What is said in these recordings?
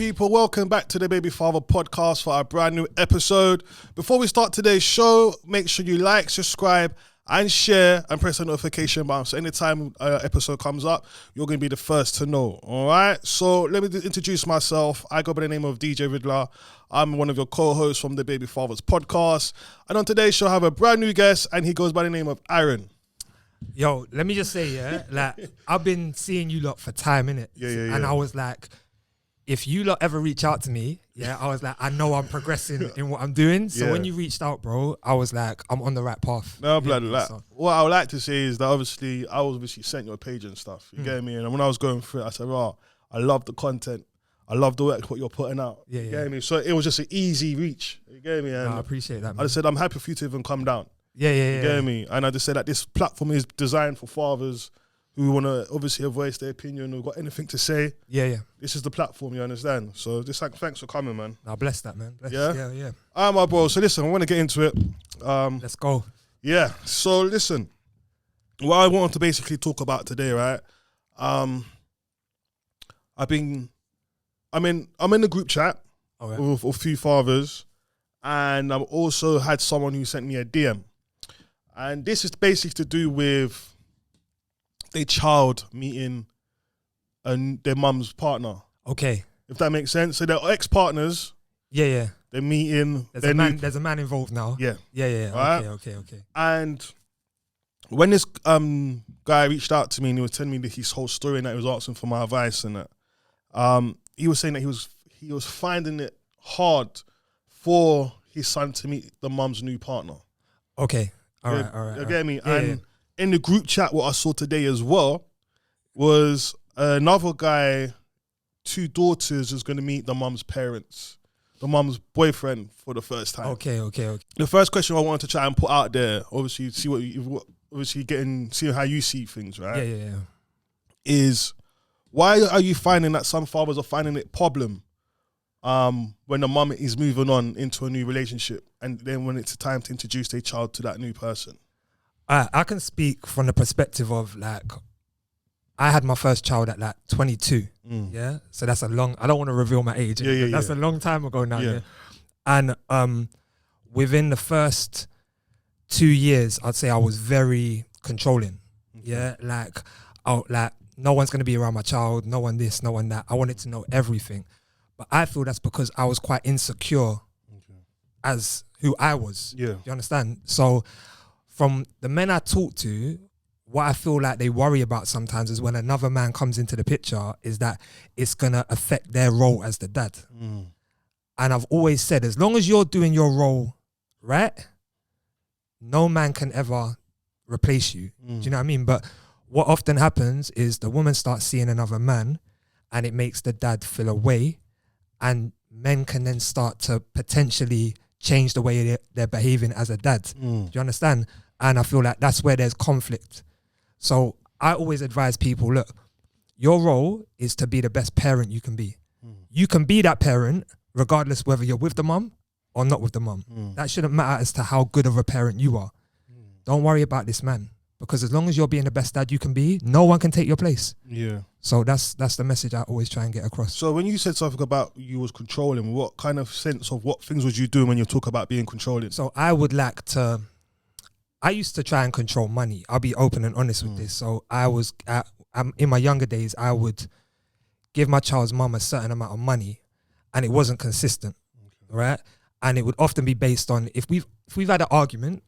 people, welcome back to the Baby Father podcast for our brand new episode. Before we start today's show, make sure you like, subscribe and share and press the notification button. So anytime an episode comes up, you're going to be the first to know. All right. So let me introduce myself. I go by the name of DJ Ridler. I'm one of your co-hosts from the Baby Fathers podcast. And on today's show, I have a brand new guest and he goes by the name of Arron. Yo, let me just say, yeah, like I've been seeing you lot for time, innit? Yeah. And I was like, if you lot ever reach out to me, yeah, I was like, I know I'm progressing in what I'm doing. So when you reached out, bro, I was like, I'm on the right path. No, bloody like. What I would like to say is that obviously I was sent your page and stuff. You get me? And when I was going through it, I said, "Oh, I love the content. I love the work what you're putting out." You get me? So it was just an easy reach. You get me? And I appreciate that, man. I just said, I'm happy for you to even come down. You get me? And I just said that this platform is designed for fathers who want to obviously voice their opinion or got anything to say. Yeah. This is the platform, you understand? So just like, thanks for coming, man. Nah, bless that, man. Yeah? Yeah. All right, my bro. So listen, I want to get into it. Let's go. Yeah. So listen, what I want to basically talk about today, right? I'm in the group chat with a few fathers, and I've also had someone who sent me a DM. And this is basically to do with their child meeting their mum's partner. Okay. If that makes sense. So they're ex-partners. Yeah. They're meeting. There's a man involved now. Yeah. Right? Okay. And when this guy reached out to me and he was telling me his whole story and that he was asking for my advice and that, he was saying that he was finding it hard for his son to meet the mum's new partner. Okay. All right. You get me? And in the group chat, what I saw today as well was another guy, 2 daughters, is going to meet the mum's parents, the mum's boyfriend for the first time. Okay. The first question I wanted to try and put out there, obviously, see how you see things, right? Yeah. Is why are you finding that some fathers are finding it problem when the mum is moving on into a new relationship and then when it's time to introduce their child to that new person? I can speak from the perspective of like, I had my first child at like 22. Yeah. So that's I don't want to reveal my age. That's a long time ago now. Yeah. And within the first 2 years, I'd say I was very controlling. Okay. Yeah. Like no one's going to be around my child. No one this, no one that. I wanted to know everything. But I feel that's because I was quite insecure as who I was. Yeah. Do you understand? So from the men I talk to, what I feel like they worry about sometimes is when another man comes into the picture is that it's going to affect their role as the dad. And I've always said, as long as you're doing your role right, no man can ever replace you. Do you know what I mean? But what often happens is the woman starts seeing another man and it makes the dad feel away, and men can then start to potentially change the way they're behaving as a dad. Do you understand? And I feel like that's where there's conflict. So I always advise people, look, your role is to be the best parent you can be. You can be that parent regardless whether you're with the mum or not with the mum. That shouldn't matter as to how good of a parent you are. Don't worry about this man, because as long as you're being the best dad you can be, no one can take your place. Yeah. So that's the message I always try and get across. So when you said something about you was controlling, what kind of sense of what things was you doing when you talk about being controlling? So I used to try and control money. I'll be open and honest with this. So in my younger days, I would give my child's mum a certain amount of money and it wasn't consistent, right? And it would often be based on, if we've had an argument,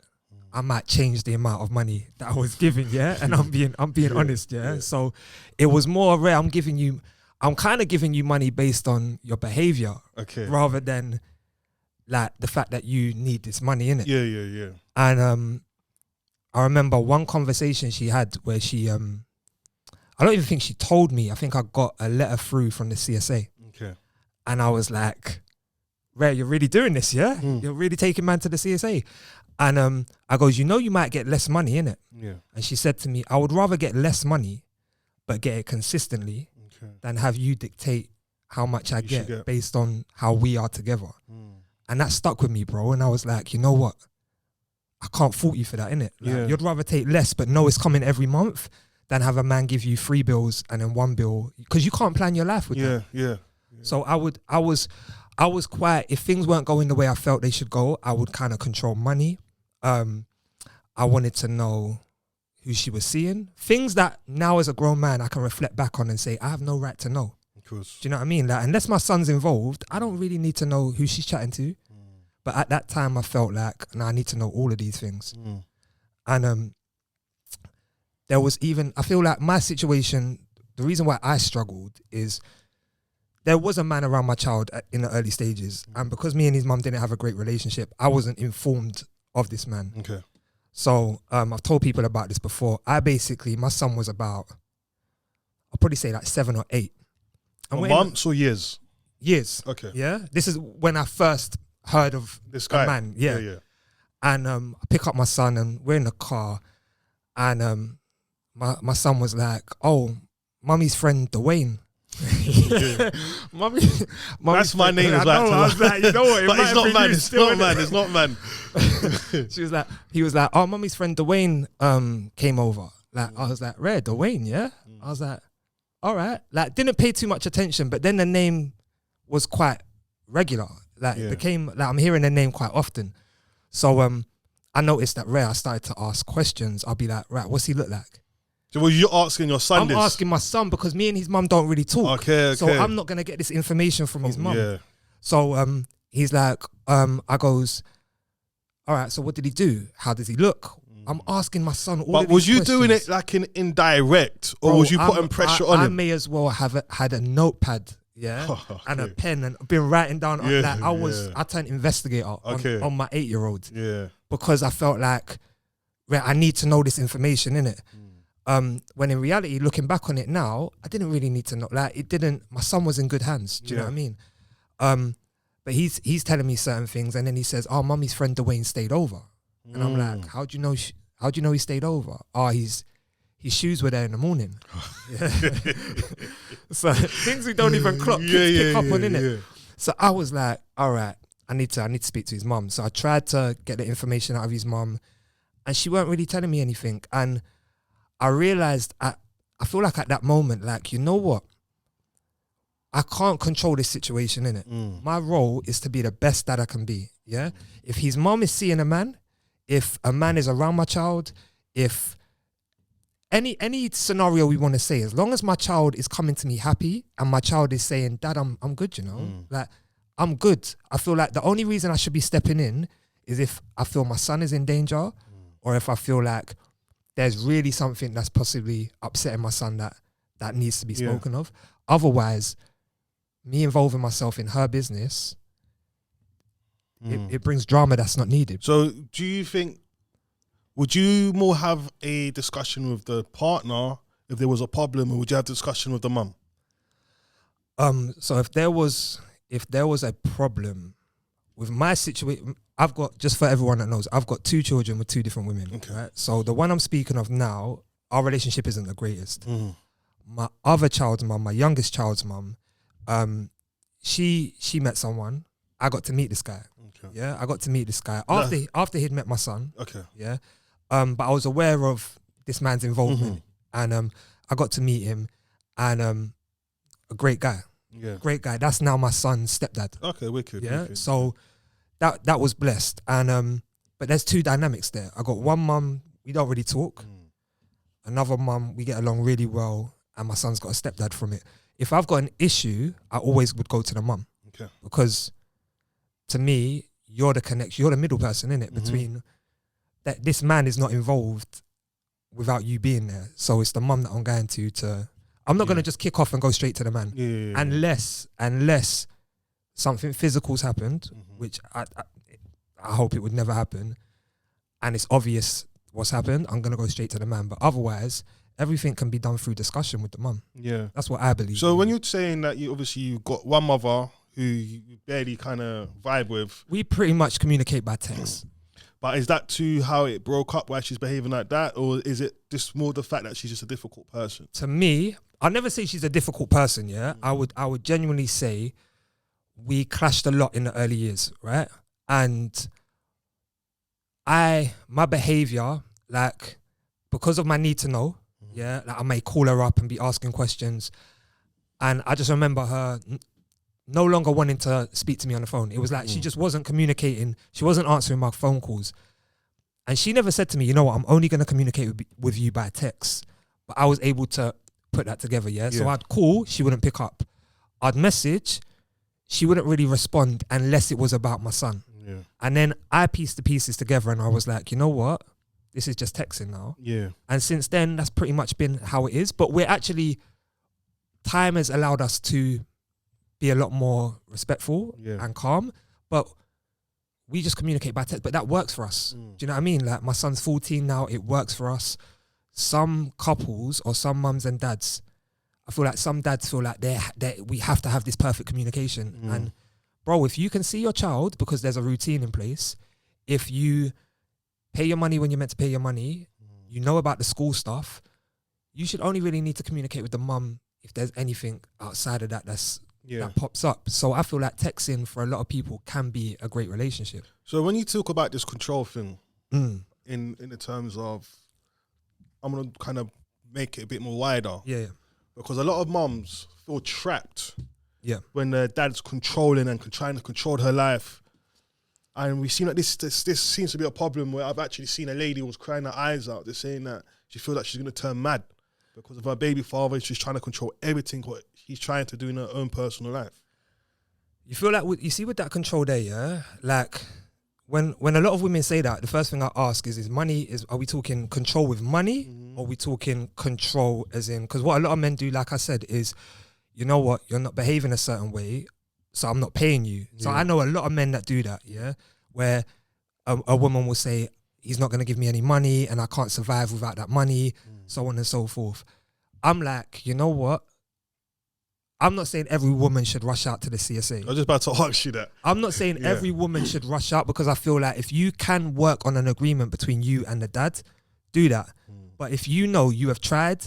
I might change the amount of money that I was giving, and I'm being honest, So it was more rare. I'm kind of giving you money based on your behavior, rather than like the fact that you need this money, innit? Yeah. And I remember one conversation she had where she, I don't even think she told me. I think I got a letter through from the CSA. Okay. And I was like, Ray, you're really doing this, yeah? You're really taking man to the CSA. And I goes, you might get less money, innit? Yeah. And she said to me, I would rather get less money, but get it consistently than have you dictate how much I get based on how we are together. And that stuck with me, bro. And I was like, you know what? I can't fault you for that, innit? Like, you'd rather take less, but know it's coming every month than have a man give you 3 bills and then 1 bill. Because you can't plan your life with that. Yeah. So I was quite, if things weren't going the way I felt they should go, I would kind of control money. I wanted to know who she was seeing. Things that now as a grown man, I can reflect back on and say, I have no right to know. Of course. Do you know what I mean? Like, unless my son's involved, I don't really need to know who she's chatting to. But at that time, I felt like, I need to know all of these things. And there was even, I feel like my situation, the reason why I struggled is there was a man around my child in the early stages. And because me and his mum didn't have a great relationship, I wasn't informed of this man. Okay. So I've told people about this before. My son was about, I'll probably say like 7 or 8. And months or years? Years. Okay. Yeah. This is when I first heard of this guy. A man. Yeah. And I pick up my son and we're in the car, and my son was like, "Oh, mummy's friend Dwayne." Mummy, that's my name. I was like, you know what? But it's not man. It's not man. It's not man. He was like, "Oh, mummy's friend Dwayne came over." Like, I was like, "Red Dwayne, yeah." I was like, "All right." Like, didn't pay too much attention, but then the name was quite regular. Like, it became like I'm hearing the name quite often. So I noticed that I started to ask questions. I'll be like, "Right, what's he look like?" So were you asking your son? I'm asking my son because me and his mum don't really talk. Okay. So I'm not gonna get this information from his mum. Yeah. So he's like, I goes, "All right, so what did he do? How does he look?" I'm asking my son all of these questions. But was you doing it like in indirect, or was you putting pressure on him? I may as well have had a notepad, and a pen, and been writing down. I turned investigator on my 8-year-old. Yeah. Because I felt like, I need to know this information, innit? When in reality, looking back on it now, I didn't really need to know. Like, my son was in good hands. Do you know what I mean? But he's telling me certain things, and then he says, "Oh, mummy's friend Dwayne stayed over," and I'm like, "How do you know? How do you know he stayed over?" "Oh, his shoes were there in the morning." So things we don't even clock, kids pick up on, innit? So I was like, "All right, I need to speak to his mum." So I tried to get the information out of his mum, and she weren't really telling me anything. And I realized, I feel like at that moment, like, you know what? I can't control this situation, innit? My role is to be the best that I can be, yeah? If his mum is seeing a man, if a man is around my child, if any scenario we want to say, as long as my child is coming to me happy and my child is saying, "Dad, I'm good, you know?" Like, I'm good. I feel like the only reason I should be stepping in is if I feel my son is in danger, or if I feel like there's really something that's possibly upsetting my son that needs to be spoken of. Otherwise, me involving myself in her business, it brings drama that's not needed. So do you think, would you more have a discussion with the partner if there was a problem, or would you have a discussion with the mum? So if there was a problem with my situation, I've got, just for everyone that knows, I've got 2 children with 2 different women. Okay. Right? So the one I'm speaking of now, our relationship isn't the greatest. My other child's mum, my youngest child's mum, she met someone. I got to meet this guy. Okay. Yeah, I got to meet this guy after he'd met my son. Okay. Yeah. But I was aware of this man's involvement, and I got to meet him, and a great guy. Yeah. Great guy. That's now my son's stepdad. Okay, wicked. Yeah. Wicked. So that was blessed. And but there's 2 dynamics there. I got one mum, we don't really talk. Another mum, we get along really well, and my son's got a stepdad from it. If I've got an issue, I always would go to the mum. Okay. Because to me, you're the connection, you're the middle person, innit? Between that, this man is not involved without you being there. So it's the mum that I'm going to I'm not going to just kick off and go straight to the man. Unless something physical's happened, which I hope it would never happen, and it's obvious what's happened, I'm going to go straight to the man. But otherwise, everything can be done through discussion with the mum. Yeah. That's what I believe. So when you're saying that you've got one mother who you barely kind of vibe with. We pretty much communicate by text. But is that to how it broke up, why she's behaving like that? Or is it just more the fact that she's just a difficult person? To me, I'll never say she's a difficult person, yeah? I would genuinely say we clashed a lot in the early years, right? And my behavior, like, because of my need to know, yeah, like I may call her up and be asking questions. And I just remember her no longer wanting to speak to me on the phone. It was like she just wasn't communicating. She wasn't answering my phone calls. And she never said to me, you know what, I'm only going to communicate with you by text. But I was able to put that together, yeah? So I'd call, she wouldn't pick up. I'd message, she wouldn't really respond unless it was about my son. Yeah. And then I pieced the pieces together and I was like, you know what? This is just texting now. Yeah. And since then, that's pretty much been how it is. But we're actually, time has allowed us to be a lot more respectful and calm. But we just communicate by text. But that works for us. Do you know what I mean? Like, my son's 14 now. It works for us. Some couples or some mums and dads, I feel like some dads feel like we have to have this perfect communication. And bro, if you can see your child, because there's a routine in place, if you pay your money when you're meant to pay your money, you know about the school stuff, you should only really need to communicate with the mum if there's anything outside of that that pops up. So I feel like texting for a lot of people can be a great relationship. So when you talk about this control thing, in the terms of, I'm going to kind of make it a bit more wider. Yeah. Because a lot of mums feel trapped when their dad's controlling and trying to control her life. And we've seen that this seems to be a problem where I've actually seen a lady who was crying her eyes out. They're saying that she feels like she's going to turn mad because of her baby father. She's trying to control everything what he's trying to do in her own personal life. You feel like, you see with that control there, yeah? Like, when a lot of women say that, the first thing I ask is are we talking control with money or are we talking control as in, because what a lot of men do, like I said, is, you know what, you're not behaving a certain way, so I'm not paying you. So I know a lot of men that do that, yeah, where a woman will say, he's not going to give me any money and I can't survive without that money, so on and so forth. I'm like, you know what? I'm not saying every woman should rush out to the CSA. I was just about to ask you that. I'm not saying every woman should rush out, because I feel like if you can work on an agreement between you and the dad, do that. But if you know you have tried,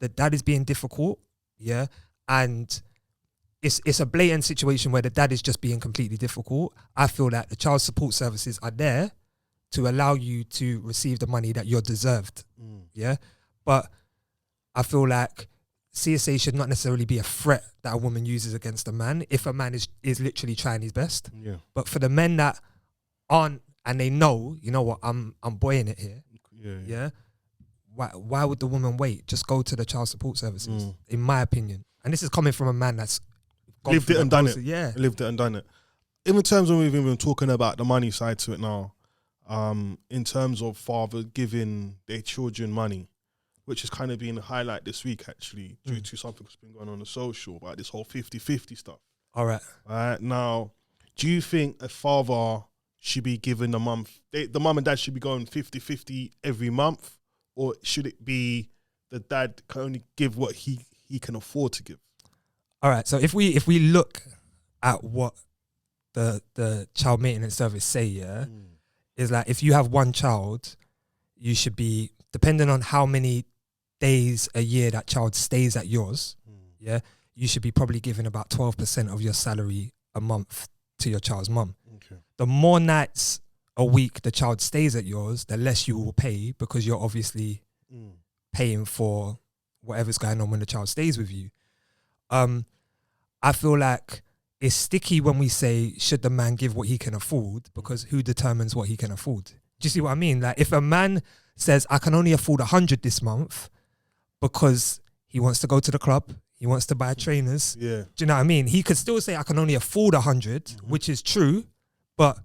the dad is being difficult, and it's a blatant situation where the dad is just being completely difficult, I feel like the child support services are there to allow you to receive the money that you're deserved. But I feel like CSA should not necessarily be a threat that a woman uses against a man if a man is literally trying his best. But for the men that aren't, and they know, you know what, I'm buoying it here. Why would the woman wait? Just go to the child support services, in my opinion. And this is coming from a man that's lived it and done it. Lived it and done it. In terms of, we've been talking about the money side to it now, in terms of father giving their children money, which has kind of been a highlight this week, actually, due to something that's been going on social about this whole 50-50 stuff. All right. Now, do you think a father should be giving the mum and dad should be going 50-50 every month, or should it be the dad can only give what he can afford to give? All right. So if we look at what the child maintenance service say, is like, if you have one child, you should be, depending on how many days a year that child stays at yours, you should be probably giving about 12% of your salary a month to your child's mum. Okay. The more nights a week the child stays at yours, the less you will pay, because you're obviously paying for whatever's going on when the child stays with you. I feel like it's sticky when we say, should the man give what he can afford, because who determines what he can afford? Do you see what I mean? Like, if a man says, I can only afford 100 this month because he wants to go to the club, he wants to buy trainers. Do you know what I mean? He could still say, I can only afford 100, which is true, but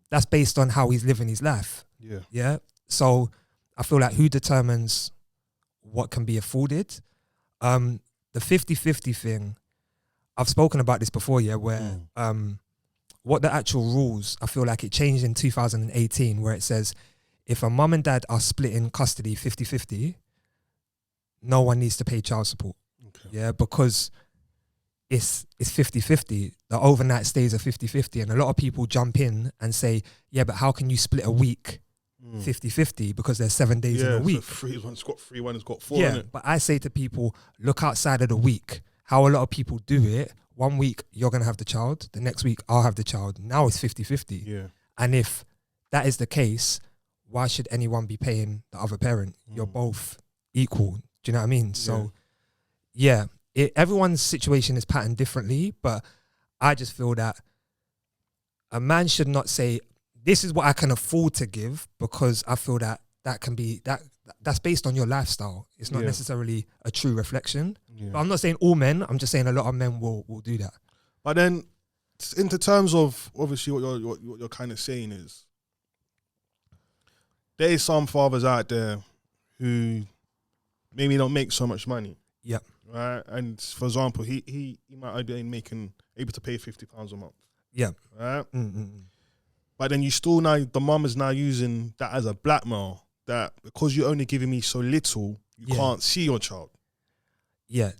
that's based on how he's living his life. So I feel like, who determines what can be afforded? The 50-50 thing, I've spoken about this before, where what the actual rules, I feel like it changed in 2018, where it says, if a mum and dad are splitting custody 50-50, no one needs to pay child support. Because it's 50-50. The overnight stays are 50-50. And a lot of people jump in and say, but how can you split a week 50-50? Because there's 7 days in a week. So one's got 3, one's got 4. But I say to people, look outside of the week. How a lot of people do it, 1 week you're going to have the child, the next week I'll have the child. Now it's 50-50. And if that is the case, why should anyone be paying the other parent? You're both equal. Do you know what I mean? So, everyone's situation is patterned differently, but I just feel that a man should not say, this is what I can afford to give, because I feel that can be, that's based on your lifestyle. It's not necessarily a true reflection. Yeah. But I'm not saying all men, I'm just saying a lot of men will do that. But then, into terms of, obviously, what you're kind of saying is, there is some fathers out there who maybe don't make so much money. Yeah. Right? And for example, he might have been able to pay £50 a month. Yeah. Right? But then the mum is now using that as a blackmail, that because you're only giving me so little, you can't see your child. Yeah,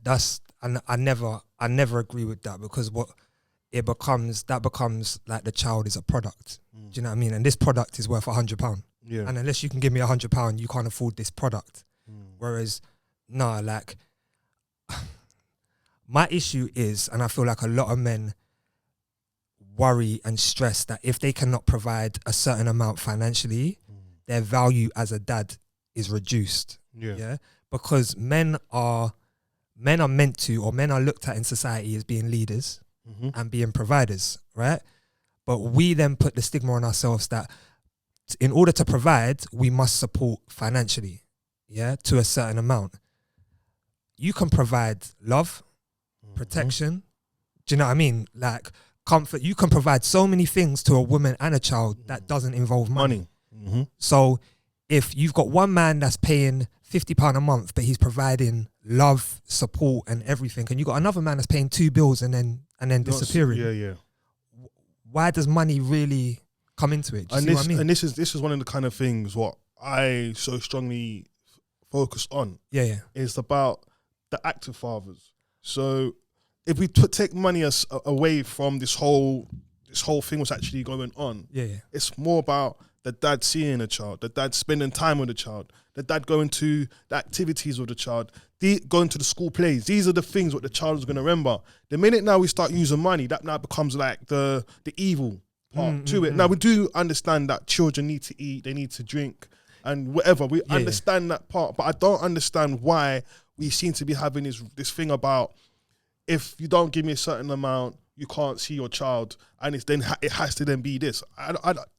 and I never agree with that, because that becomes like the child is a product. Do you know what I mean? And this product is worth £100. Yeah. And unless you can give me £100, you can't afford this product. Whereas, like, my issue is, and I feel like a lot of men worry and stress that if they cannot provide a certain amount financially, their value as a dad is reduced. Yeah. Because men are meant to, or men are looked at in society as being leaders and being providers, right? But we then put the stigma on ourselves that in order to provide, we must support financially, to a certain amount. You can provide love, protection, do you know what I mean? Like, comfort. You can provide so many things to a woman and a child that doesn't involve money. So if you've got one man that's paying £50 a month, but he's providing love, support and everything, and you've got another man that's paying 2 bills and then disappearing. Why does money really come into it? Do you see what I mean? And this is one of the kind of things what I so strongly focus on. It's about the active fathers. So if we take money away from this whole thing what's actually going on, it's more about the dad seeing a child, the dad spending time with the child, the dad going to the activities with the child, going to the school plays. These are the things what the child is going to remember. The minute now we start using money, that now becomes like the evil part to it. Now we do understand that children need to eat, they need to drink and whatever. We understand that part, but I don't understand why we seem to be having this thing about, if you don't give me a certain amount, you can't see your child, and it has to then be this.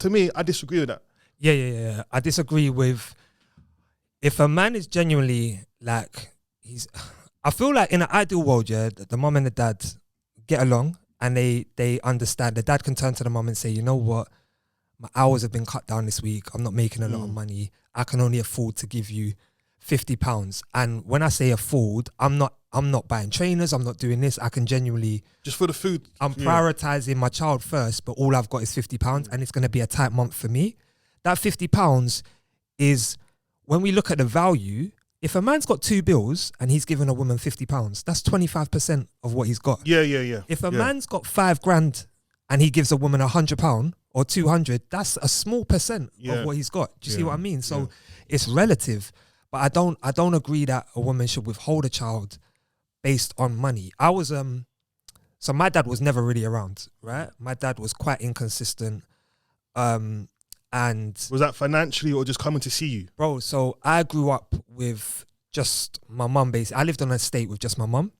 To me, I disagree with that. Yeah. I disagree with, if a man is genuinely like, I feel like in an ideal world, the mom and the dad get along and they understand. The dad can turn to the mom and say, you know what, my hours have been cut down this week. I'm not making a lot of money. I can only afford to give you £50. And when I say afford, I'm not buying trainers, I'm not doing this. I can genuinely, just for the food, I'm prioritizing my child first, but all I've got is £50 and it's going to be a tight month for me. That £50 is, when we look at the value, if a man's got 2 bills and he's giving a woman £50, that's 25% of what he's got. Yeah. If a man's got 5 grand and he gives a woman £100 or 200, that's a small percent of what he's got. Do you see what I mean? So it's relative. But I don't agree that a woman should withhold a child based on money. So my dad was never really around, right? My dad was quite inconsistent. And was that financially or just coming to see you? Bro, so I grew up with just my mum, basically. I lived on an estate with just my mum.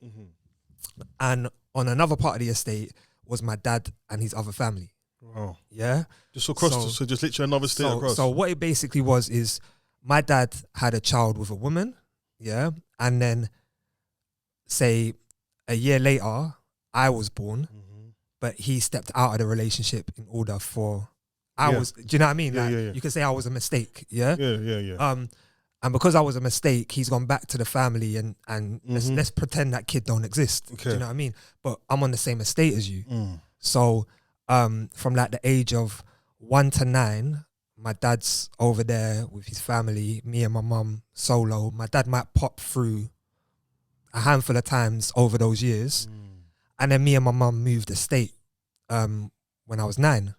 And on another part of the estate was my dad and his other family. Wow. Yeah? Just across, so just literally another state across. So what it basically was is, my dad had a child with a woman, and then say a year later, I was born, but he stepped out of the relationship in order for, do you know what I mean? You can say I was a mistake, Yeah. And because I was a mistake, he's gone back to the family and let's pretend that kid don't exist, do you know what I mean? But I'm on the same estate as you. So from like the age of 1 to 9, my dad's over there with his family, me and my mum solo. My dad might pop through a handful of times over those years. And then me and my mum moved estate when I was 9.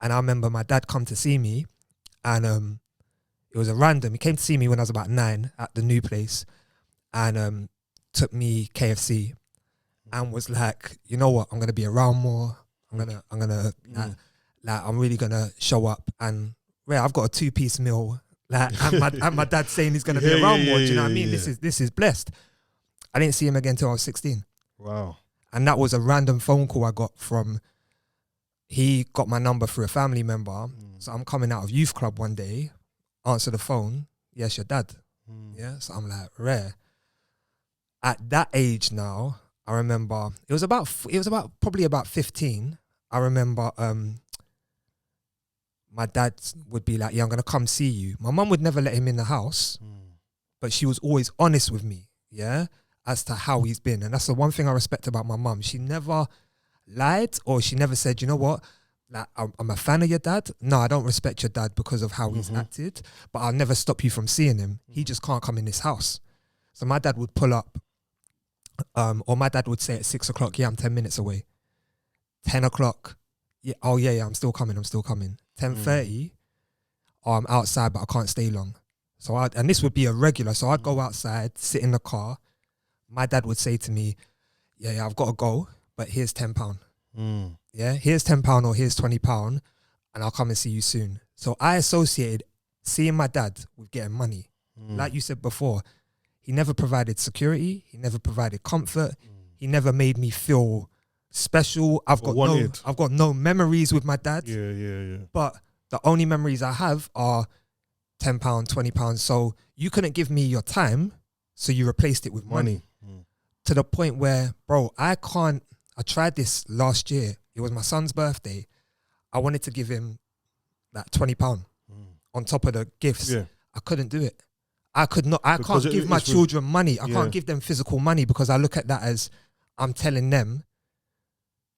And I remember my dad come to see me, and it was a random. He came to see me when I was about 9 at the new place, and took me KFC and was like, you know what, I'm going to be around more. I'm really going to show up. And I've got a 2-piece meal, and my dad's saying he's going to be around more. Do you know what I mean? This is blessed. I didn't see him again till I was 16. Wow. And that was a random phone call I got from, he got my number through a family member. So I'm coming out of youth club one day, answer the phone, yes, your dad. Yeah, so I'm like, rare. At that age now, I remember, it was about probably about 15. I remember my dad would be like, yeah, I'm going to come see you. My mum would never let him in the house, but she was always honest with me, yeah, as to how he's been. And that's the one thing I respect about my mum. She never lied, or she never said, you know what, like, I'm a fan of your dad. No, I don't respect your dad because of how he's acted, but I'll never stop you from seeing him. He just can't come in this house. So my dad would pull up, or my dad would say at 6 o'clock, yeah, I'm 10 minutes away. 10 o'clock, yeah, oh yeah, I'm still coming. 10:30, oh, I'm outside, but I can't stay long. So and this would be a regular. So I'd go outside, sit in the car. My dad would say to me, yeah, I've got to go, but here's £10. Yeah, here's £10 or here's £20, and I'll come and see you soon. So I associated seeing my dad with getting money. Like you said before, he never provided security. He never provided comfort. He never made me feel special. I've got no memories with my dad. Yeah. But the only memories I have are £10, £20. So you couldn't give me your time, so you replaced it with money. To the point where, bro, I tried this last year. It was my son's birthday. I wanted to give him like £20 on top of the gifts. Yeah. I couldn't do it. I can't give my children money. I can't give them physical money, because I look at that as I'm telling them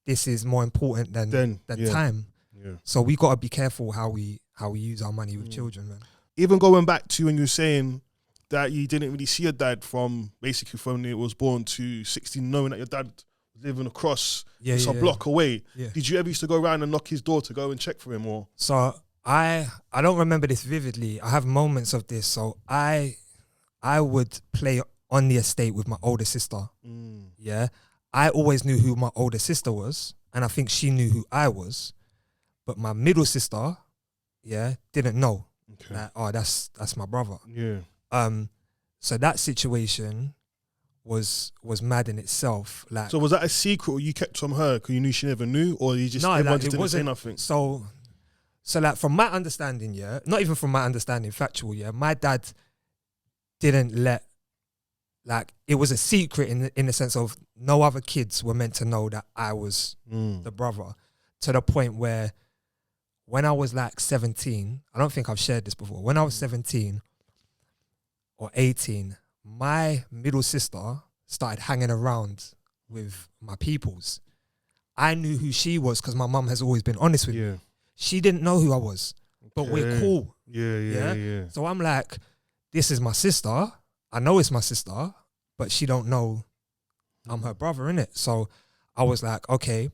this is more important than time. Yeah. So we got to be careful how we use our money with children, man. Even going back to when you were saying that you didn't really see your dad from when it was born to 16, knowing that your dad was living across a block away. Yeah. Did you ever used to go around and knock his door to go and check for him? Or so I don't remember this vividly. I have moments of this. So I would play on the estate with my older sister. Yeah. I always knew who my older sister was, and I think she knew who I was. But my middle sister, didn't know. Okay. Like, oh, that's my brother. Yeah. So that situation was mad in itself. Like, so was that a secret, or you kept from her because you knew she never knew, or you just everyone just didn't say nothing? So like, from my understanding, not even from my understanding, factual, my dad didn't let, like, it was a secret in the sense of no other kids were meant to know that I was the brother, to the point where when I was like 17, I don't think I've shared this before, when I was 17 or 18, my middle sister started hanging around with my peoples. I knew who she was because my mum has always been honest with me. She didn't know who I was, but we're cool. Yeah. So I'm like, this is my sister. I know it's my sister, but she don't know I'm her brother, innit? So I was like, okay,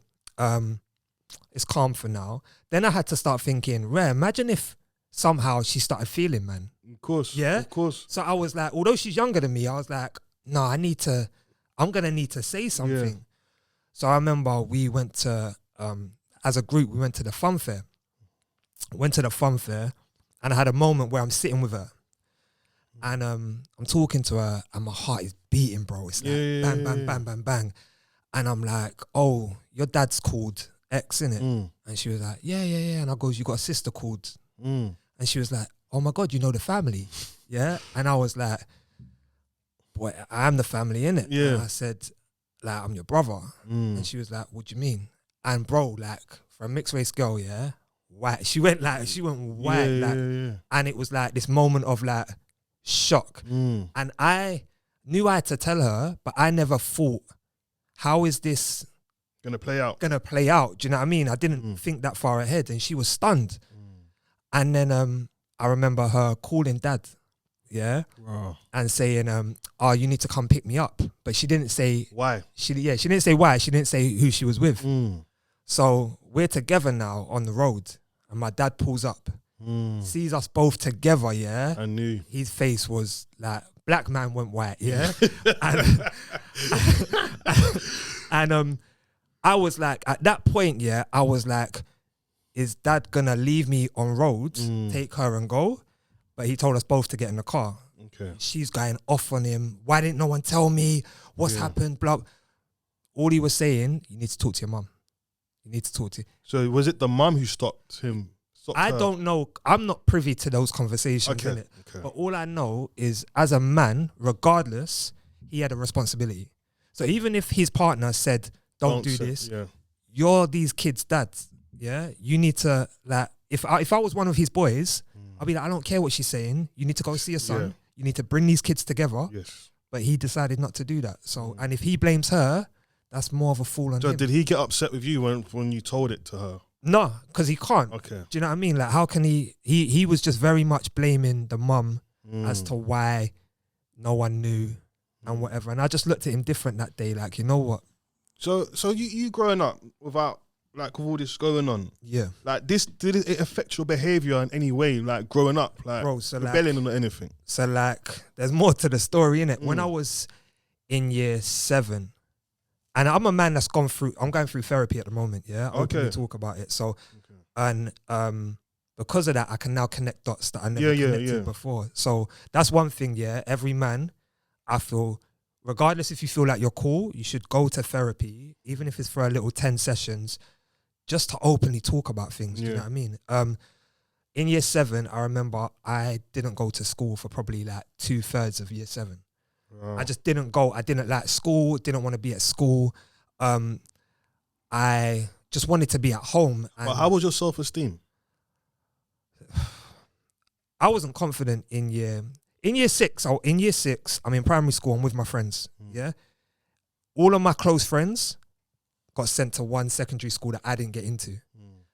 it's calm for now. Then I had to start thinking, imagine if somehow she started feeling, man. Of course. Yeah? Of course. So I was like, although she's younger than me, I was like, no, I'm going to need to say something. Yeah. So I remember we went to, as a group, we went to the fun fair. And I had a moment where I'm sitting with her. And I'm talking to her, and my heart is beating, bro. It's like bang, bang, bang, bang. And I'm like, oh, your dad's called X, innit? And she was like, yeah. And I goes, you got a sister called? And she was like, oh my God, you know the family? Yeah. And I was like, boy, I am the family, innit? Yeah. And I said, like, I'm your brother. And she was like, what do you mean? And bro, like, for a mixed race girl, white. She went white, and it was like this moment of like shock. And I knew I had to tell her, but I never thought, how is this gonna play out? Do you know what I mean? I didn't think that far ahead, and she was stunned. And then I remember her calling dad, and saying, oh, you need to come pick me up. But she didn't say why. She didn't say why. She didn't say who she was with. So we're together now on the road, and my dad pulls up, sees us both together, I knew. His face was like, black man went white, and I was like, at that point, I was like, is dad gonna leave me on road, take her and go? But he told us both to get in the car. Okay. She's going off on him. Why didn't no one tell me? What's happened? Blah. all he was saying, you need to talk to your mum. You need to talk to. So was it the mum who stopped him? I don't know. I'm not privy to those conversations, innit? Okay. But all I know is, as a man, regardless, he had a responsibility. So even if his partner said, don't do this, you're these kids' dads, yeah? You need to, like, if I was one of his boys, I'd be like, I don't care what she's saying. You need to go see your son. Yeah. You need to bring these kids together. Yes. But he decided not to do that. So, and if he blames her, that's more of a fool on him. Did he get upset with you when you told it to her? No, because he can't. Okay. Do you know what I mean? Like, how can he was just very much blaming the mum as to why no one knew and whatever. And I just looked at him different that day. Like, you know what? So you growing up without, like, with all this going on, like, did it affect your behavior in any way, like, growing up, like, bro, so rebelling or anything? So, like, there's more to the story, innit? When I was in year 7, and I'm a man that's I'm going through therapy at the moment, yeah? I'll openly talk about it. So, and because of that, I can now connect dots that I never connected before. So that's one thing, yeah? Every man, I feel, regardless if you feel like you're cool, you should go to therapy, even if it's for a little 10 sessions, just to openly talk about things, do you know what I mean? In year 7, I remember I didn't go to school for probably like 2/3 of year 7. Wow. I just didn't go. I didn't like school, didn't want to be at school. I just wanted to be at home. But how was your self-esteem? I wasn't confident in year 6. In year 6, I'm in primary school. I'm with my friends, yeah? All of my close friends got sent to one secondary school that I didn't get into.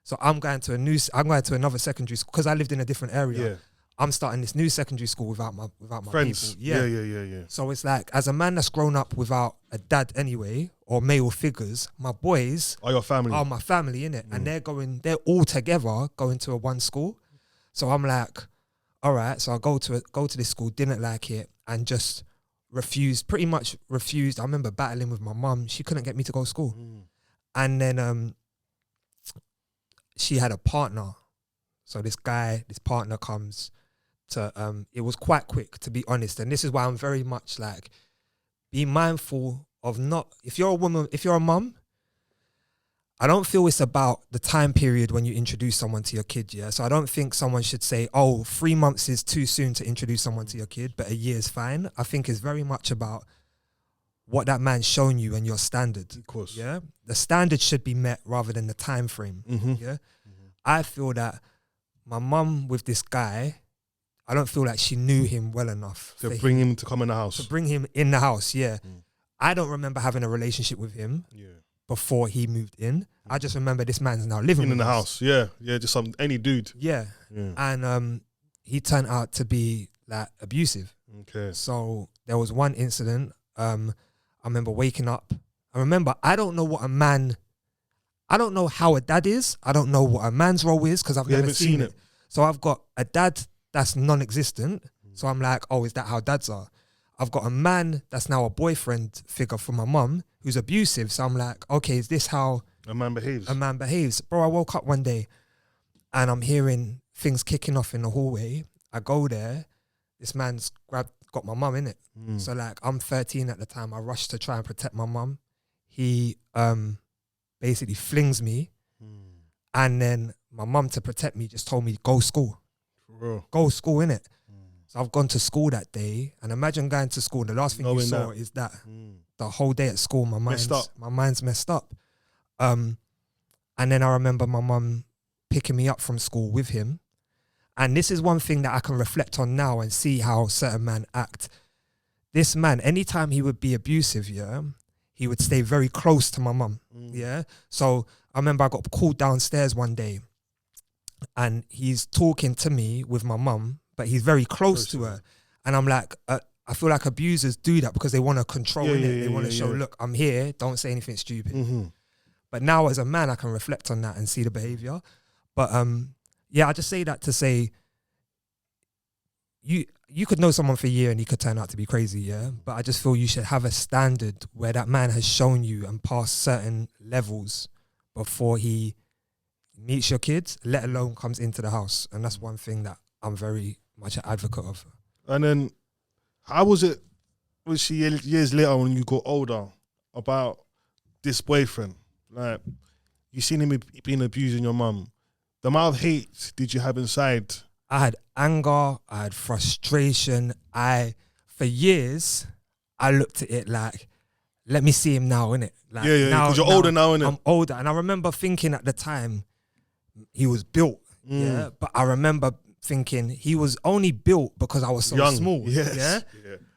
So I'm going to another secondary school because I lived in a different area. Yeah. I'm starting this new secondary school without my friends. People. Yeah. So it's like, as a man that's grown up without a dad anyway, or male figures, my boys are your family. Are my family, innit? And they're all together going to a one school. So I'm like, all right. So I go to this school, didn't like it, and just pretty much refused. I remember battling with my mum. She couldn't get me to go to school. And then she had a partner. So this partner comes to, it was quite quick, to be honest. And this is why I'm very much like, be mindful of if you're a woman, if you're a mum, I don't feel it's about the time period when you introduce someone to your kid, yeah? So I don't think someone should say, 3 months is too soon to introduce someone to your kid, but a year is fine. I think it's very much about what that man's shown you and your standard. Of course. Yeah? The standard should be met rather than the time frame, yeah? I feel that my mum with this guy, I don't feel like she knew him well enough. To bring him to come in the house. To bring him in the house, yeah. I don't remember having a relationship with him before he moved in. I just remember this man's now living in the house. Yeah, just any dude. Yeah. And he turned out to be like abusive. Okay. So there was one incident. I remember waking up. I don't know what a man. I don't know how a dad is. I don't know what a man's role is because I've never seen it. So I've got a dad that's non-existent. So I'm like, is that how dads are? I've got a man that's now a boyfriend figure for my mum who's abusive. So I'm like, okay, is this how a man behaves? Bro, I woke up one day and I'm hearing things kicking off in the hallway. I go there. This man's got my mum in it. So like, I'm 13 at the time. I rush to try and protect my mum. He basically flings me. And then my mum, to protect me, just told me, go school. Go school, innit? So I've gone to school that day, and imagine going to school. The last thing you saw is that the whole day at school, my mind's messed up. And then I remember my mum picking me up from school with him. And this is one thing that I can reflect on now and see how certain men act. This man, anytime he would be abusive, yeah, he would stay very close to my mum, yeah? So I remember I got called downstairs one day, and he's talking to me with my mum, but he's very close to her. And I'm like, I feel like abusers do that because they want to control it. They want to show, look, I'm here, don't say anything stupid. But now as a man, I can reflect on that and see the behavior. But I just say that to say, you could know someone for a year and he could turn out to be crazy, yeah? But I just feel you should have a standard where that man has shown you and passed certain levels before he meets your kids, let alone comes into the house. And that's one thing that I'm very much an advocate of. And then how was it, years later when you got older, about this boyfriend, like, you seen him being abusing your mum. The amount of hate did you have inside? I had anger, I had frustration. For years, I looked at it like, let me see him now, innit? Like, because you're older now, innit? I'm older. And I remember thinking at the time, he was built, but I remember thinking he was only built because I was so young, small, yeah?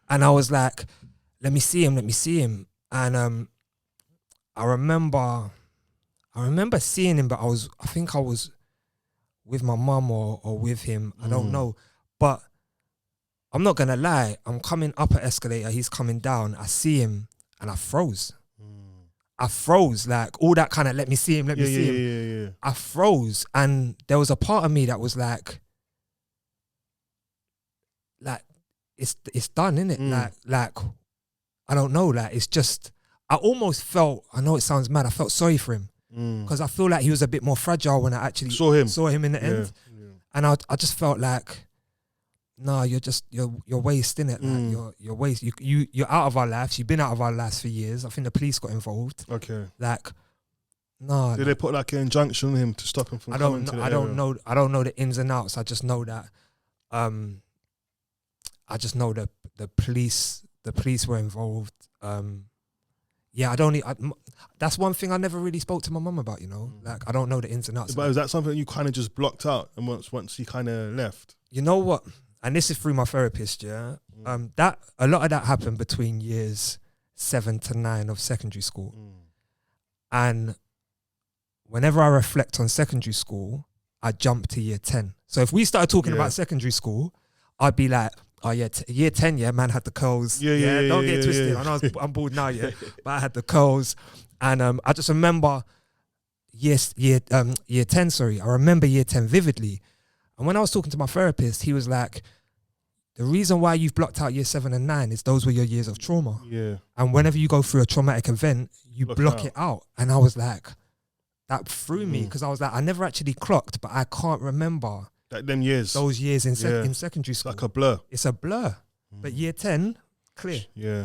And I was like, let me see him. And I remember seeing him, but I think I was with my mum or with him, I don't know. But I'm not gonna lie, I'm coming up an escalator, he's coming down, I see him, and I froze. I froze, like all that kind of let me see him. Yeah. I froze, and there was a part of me that was like it's done, innit? Like I don't know, like it's just, I almost felt, I know it sounds mad, I felt sorry for him because I feel like he was a bit more fragile when I actually saw him in the end, and I just felt like, no, you're wasting it. Like you're waste. You're out of our lives. You've been out of our lives for years. I think the police got involved. Okay. Like, no. Did they put like an injunction on him to stop him from coming to the area? I don't know the ins and outs. I just know that. I just know that the police were involved. That's one thing I never really spoke to my mum about. You know, like I don't know the ins and outs. But is that something you kind of just blocked out, and once he kind of left? You know what? And this is through my therapist, yeah. That a lot of that happened between years 7 to 9 of secondary school. And whenever I reflect on secondary school, I jump to year 10. So if we started talking about secondary school, I'd be like, oh yeah, year 10, yeah, man had the curls. Don't get twisted. I know I'm bored now, but I had the curls. And I just remember year 10, sorry. I remember year 10 vividly. And when I was talking to my therapist, he was like, the reason why you've blocked out year 7 and 9 is those were your years of trauma. Yeah. And whenever you go through a traumatic event, you block it out. And I was like, that threw me, because I was like, I never actually clocked, but I can't remember those years in secondary school. Like a blur. It's a blur. But year 10, clear. Yeah.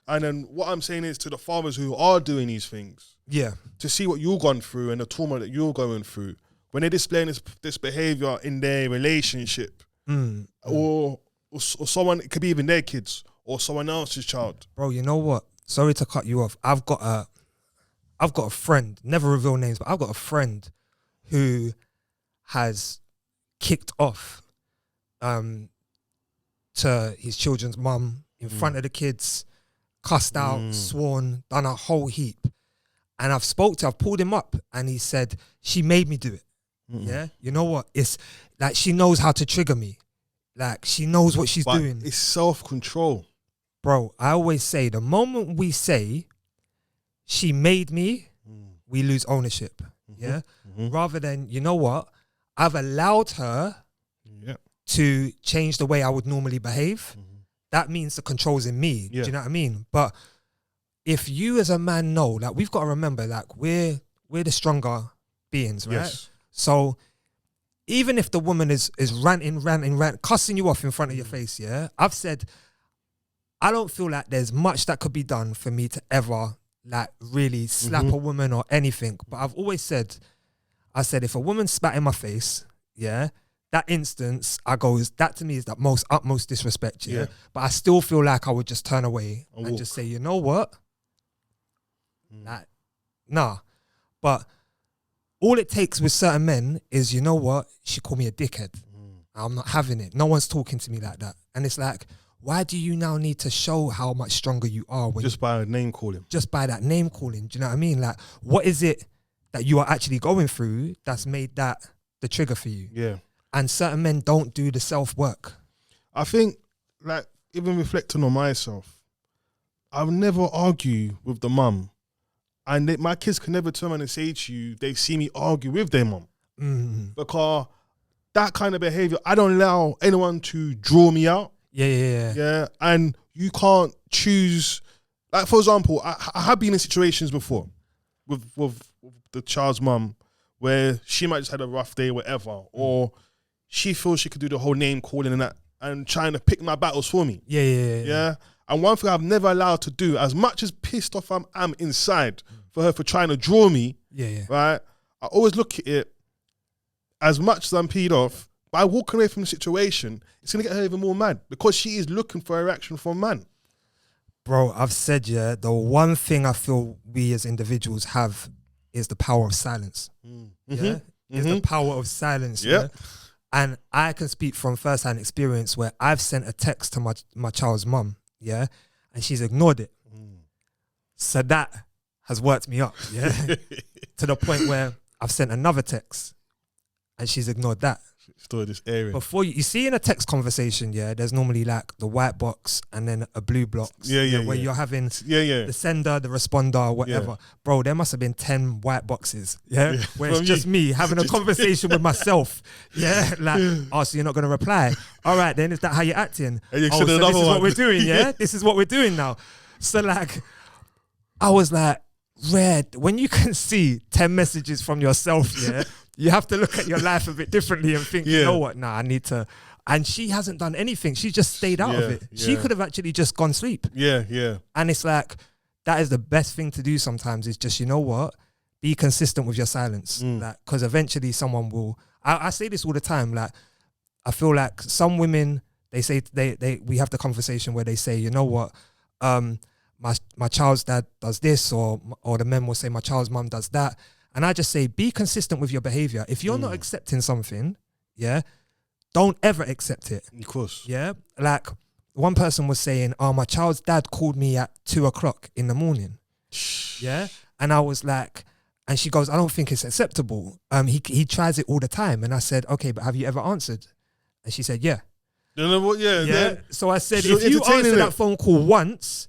And then what I'm saying is to the fathers who are doing these things, to see what you've gone through and the trauma that you're going through, when they're displaying this behavior in their relationship, or someone, it could be even their kids or someone else's child. Bro, you know what? Sorry to cut you off. I've got a friend, never reveal names, but I've got a friend who has kicked off to his children's mum in front of the kids, cussed out, sworn, done a whole heap. And I've pulled him up, and he said, she made me do it. Yeah, you know what? It's like she knows how to trigger me. Like she knows what she's doing. It's self-control. Bro, I always say the moment we say she made me, we lose ownership. Yeah? Rather than, you know what? I've allowed her to change the way I would normally behave. That means the control's in me. Do you know what I mean? But if you as a man know, like we've got to remember, like we're the stronger beings, right? Yes. So even if the woman is ranting, cussing you off in front of your face, I've said, I don't feel like there's much that could be done for me to ever like really slap a woman or anything. But I've always said, if a woman spat in my face, that instance, that to me is the utmost disrespect, But I still feel like I would just turn away and just say, you know what? Like, nah. But all it takes with certain men is, you know what? She called me a dickhead. I'm not having it. No one's talking to me like that. And it's like, why do you now need to show how much stronger you are? Just by name calling. Just by that name calling. Do you know what I mean? Like, what is it that you are actually going through that's made that the trigger for you? Yeah. And certain men don't do the self-work. I think, like, even reflecting on myself, I'll never argue with the mum. And my kids can never turn around and say to you, they see me argue with their mum. Because that kind of behavior, I don't allow anyone to draw me out. Yeah. And you can't choose. Like, for example, I have been in situations before with the child's mum where she might just had a rough day, whatever, or she feels she could do the whole name calling and that, and trying to pick my battles for me. Yeah. And one thing I've never allowed to do, as much as pissed off I am inside, for her for trying to draw me. Yeah. Right. I always look at it as much as I'm peed off. By walking away from the situation, it's gonna get her even more mad because she is looking for a reaction from man. Bro, I've said, the one thing I feel we as individuals have is the power of silence. Yeah, is the power of silence. Yeah, and I can speak from first-hand experience where I've sent a text to my child's mum, and she's ignored it. So that has worked me up, to the point where I've sent another text and she's ignored that. Still this area. Before you see in a text conversation, there's normally like the white box and then a blue box. Where you're having the sender, the responder, whatever. Bro, there must have been 10 white boxes. Where it's just me having a conversation with myself. Like, oh, so you're not gonna reply. All right, then is that how you're acting? And you so this is one. what we're doing, This is what we're doing now. So like, I was like, Red, when you can see 10 messages from yourself, you have to look at your life a bit differently and think, you know what, nah, I need to. And she hasn't done anything. She just stayed out of it. She could have actually just gone sleep. And it's like, that is the best thing to do sometimes is just, you know what, be consistent with your silence. Like, because eventually someone will, I say this all the time, like, I feel like some women, they say, we have the conversation where they say, you know what, my child's dad does this, or the men will say my child's mum does that. And I just say, be consistent with your behavior. If you're not accepting something, don't ever accept it. Of course. Like one person was saying, oh, my child's dad called me at 2:00 in the morning. And I was like, and she goes, I don't think it's acceptable. He tries it all the time. And I said, okay, but have you ever answered? And she said, yeah. You know what? So I said, if you answer that phone call once,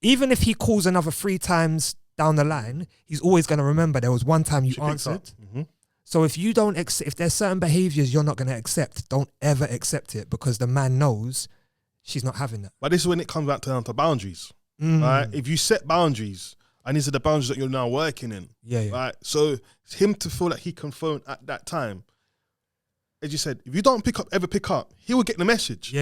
even if he calls another 3 times down the line, he's always going to remember there was one time you answered. So if you don't accept, if there's certain behaviors you're not going to accept, don't ever accept it because the man knows she's not having that. But this is when it comes back down to boundaries. Right? If you set boundaries, and these are the boundaries that you're now working in. Right? So him to feel like he can phone at that time, as you said, if you don't ever pick up, he will get the message.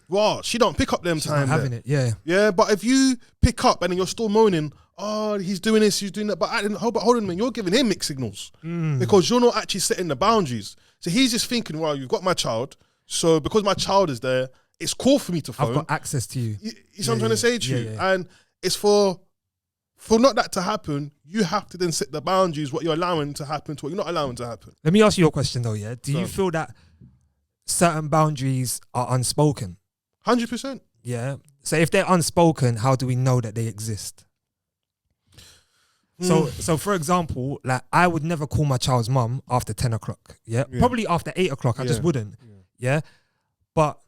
Wow, she don't pick up them she's time. Not having it. Yeah, but if you pick up and then you're still moaning, oh, he's doing this, he's doing that, but hold on, man, you're giving him mixed signals because you're not actually setting the boundaries. So he's just thinking, well, you've got my child, so because my child is there, it's cool for me to phone. I've got access to you. You see what I'm trying to say to you? And it's for not that to happen, you have to then set the boundaries, what you're allowing to happen to what you're not allowing to happen. Let me ask you a question though, Do you feel that certain boundaries are unspoken? 100%. Yeah. So if they're unspoken, how do we know that they exist? So for example, like I would never call my child's mum after 10:00. Probably after 8:00. I just wouldn't. But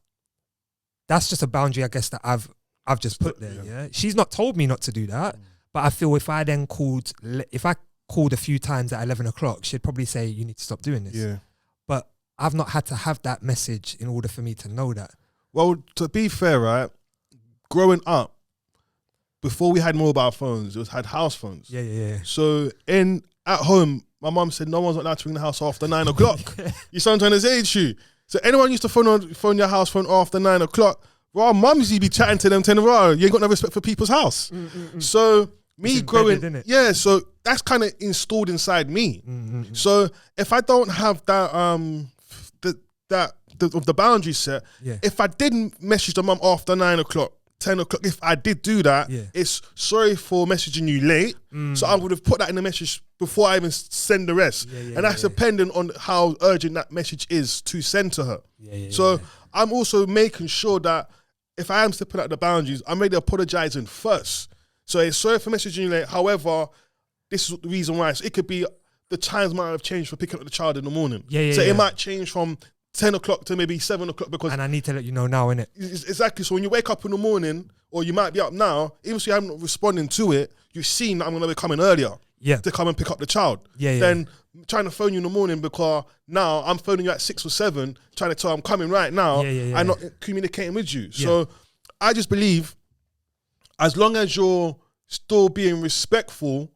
that's just a boundary, I guess, that I've just put there. She's not told me not to do that. But I feel if I called a few times at 11:00, she'd probably say, you need to stop doing this. But I've not had to have that message in order for me to know that. Well, to be fair, right, growing up, before we had mobile phones, it had house phones. So at home, my mum said no one's allowed to ring the house after 9:00. You see what I'm trying to say to you? So anyone used to phone your house phone after 9:00, well, mums used to be chatting to them, telling them, you ain't got no respect for people's house. So me growing, so that's kind of installed inside me. So if I don't have that, the boundary set, if I didn't message the mum after 9:00, 10:00, if I did do that, it's sorry for messaging you late. So I would have put that in the message before I even send the rest. And that's dependent on how urgent that message is to send to her. So I'm also making sure that if I am stepping out the boundaries, I'm ready apologizing first. So it's sorry for messaging you late. However, this is the reason why. So it could be the times might have changed for picking up the child in the morning. So it might change from 10:00 to maybe 7:00 because... And I need to let you know now, innit? Exactly. So when you wake up in the morning, or you might be up now, even if you haven't responding to it, you've seen that I'm going to be coming earlier to come and pick up the child. Then trying to phone you in the morning because now I'm phoning you at 6 or 7, trying to tell I'm coming right now, and not communicating with you. So I just believe as long as you're still being respectful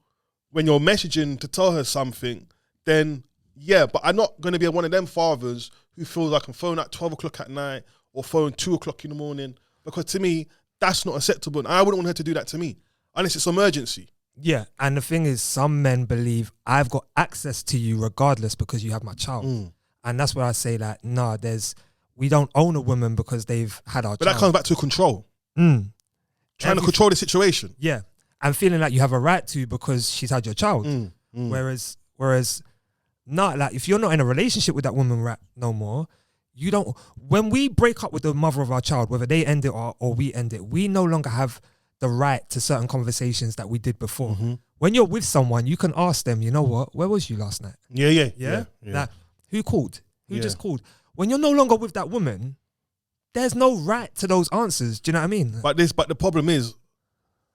when you're messaging to tell her something, then but I'm not going to be one of them fathers who feels I can phone at 12:00 at night or phone 2:00 in the morning, because to me, that's not acceptable. And I wouldn't want her to do that to me unless it's emergency. Yeah, and the thing is, some men believe I've got access to you regardless because you have my child. And that's where I say that, nah, we don't own a woman because they've had our child. But that comes back to control. Trying to control the situation. Yeah, and feeling like you have a right to because she's had your child. Whereas, not like if you're not in a relationship with that woman right no more, you don't. When we break up with the mother of our child, whether they end it or we end it, we no longer have the right to certain conversations that we did before. When you're with someone, you can ask them, you know what, where was you last night? Yeah. Like, who called? Who just called? When you're no longer with that woman, there's no right to those answers. Do you know what I mean? But the problem is,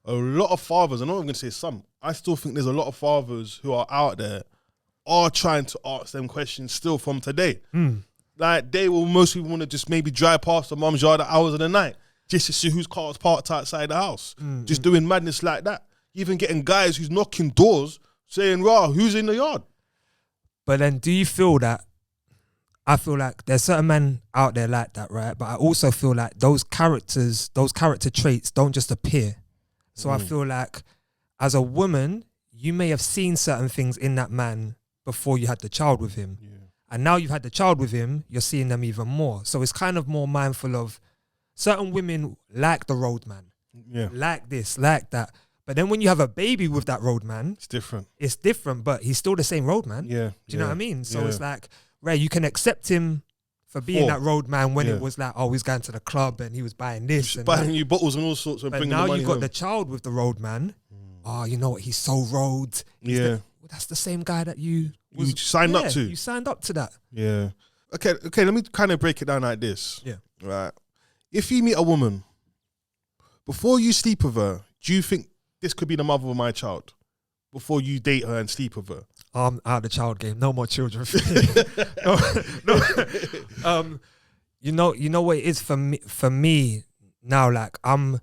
a lot of fathers, I'm not even going to say some, I still think there's a lot of fathers who are out there are trying to ask them questions still from today. Like most people want to just maybe drive past the mum's yard at hours of the night just to see whose car's parked outside the house. Just doing madness like that. Even getting guys who's knocking doors saying, "Rah, who's in the yard?" But then do you feel that? I feel like there's certain men out there like that, right? But I also feel like those character traits don't just appear. So I feel like as a woman, you may have seen certain things in that man before you had the child with him. And now you've had the child with him, you're seeing them even more. So it's kind of more mindful of certain women like the roadman. Like this, like that. But then when you have a baby with that roadman, it's different, but he's still the same roadman. Do you know what I mean? So it's like, Ray, you can accept him for being that roadman when it was like, oh, he's going to the club and he was buying this. And buying you bottles and all sorts of bringing the money now you've got home. the child with the roadman. Oh, you know what? He's so road. That's the same guy that you signed up to. You signed up to that. Yeah. Okay, let me kind of break it down like this. Right. If you meet a woman, before you sleep with her, do you think this could be the mother of my child? Before you date her and sleep with her? I'm out of the child game. No more children for me. No. You know what it is for me now, like I've